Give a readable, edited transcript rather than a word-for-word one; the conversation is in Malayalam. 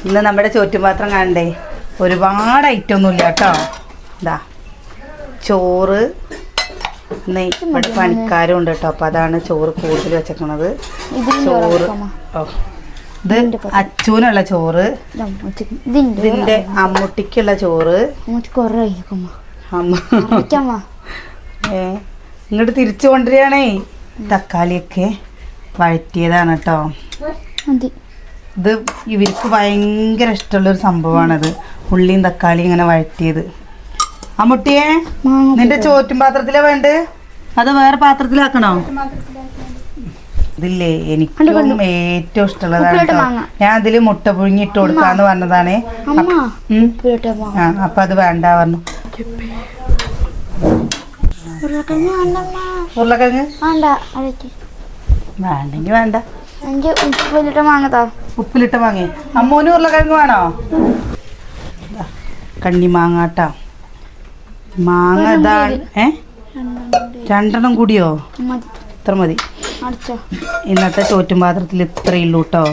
ഇന്ന് നമ്മുടെ ചോറ്റുപാത്രം കാണണ്ടേ, ഒരുപാട് ഐറ്റം ഒന്നുമില്ല കേട്ടോ. ഇതാ ചോറ്, ഇന്ന് ഇവിടെ പണിക്കാരും ഉണ്ട് കേട്ടോ, അപ്പം അതാണ് ചോറ് കൂടുതൽ വെച്ചേക്കണത്. ചോറ് ഇത് അച്ചൂനുള്ള ചോറ്, ഇതിന്റെ അമ്മുട്ടിക്കുള്ള ചോറ്. ഇങ്ങോട്ട് തിരിച്ചു കൊണ്ടുവരികയാണേ. തക്കാളിയൊക്കെ വഴറ്റിയതാണ് കേട്ടോ. ഇത് ഇവർക്ക് ഭയങ്കര ഇഷ്ടമുള്ളൊരു സംഭവമാണത്, ഉള്ളിയും തക്കാളിയും ഇങ്ങനെ വഴറ്റിയത്. അമ്മുട്ടിയെ നിന്റെ ചോറ്റും പാത്രത്തിലാ വേണ്ടത്, അത് വേറെ പാത്രത്തിലാക്കണോ? ഇതില്ലേ എനിക്കും ഏറ്റവും ഇഷ്ടമുള്ളതാണ് കേട്ടോ. ഞാൻ അതില് മുട്ട പുഴുങ്ങിട്ട് കൊടുക്കാന്ന് പറഞ്ഞതാണ്. അപ്പൊ അത് വേണ്ട പറഞ്ഞു. ഉരുളക്കിഴങ്ങ് വേണ്ടെങ്കി വേണ്ട. ഉപ്പിലിട്ട മാങ്ങ. അമ്മൂന് ഉരുളക്കിഴങ്ങ് വേണോ? കണ്ണിമാങ്ങാട്ടാ. മാങ്ങ ഇതാണ്. 2 കൂടിയോ? ഇത്ര മതി. ഇന്നത്തെ ചോറ്റും പാത്രത്തിൽ ഇത്രയുള്ളൂ കേട്ടോ.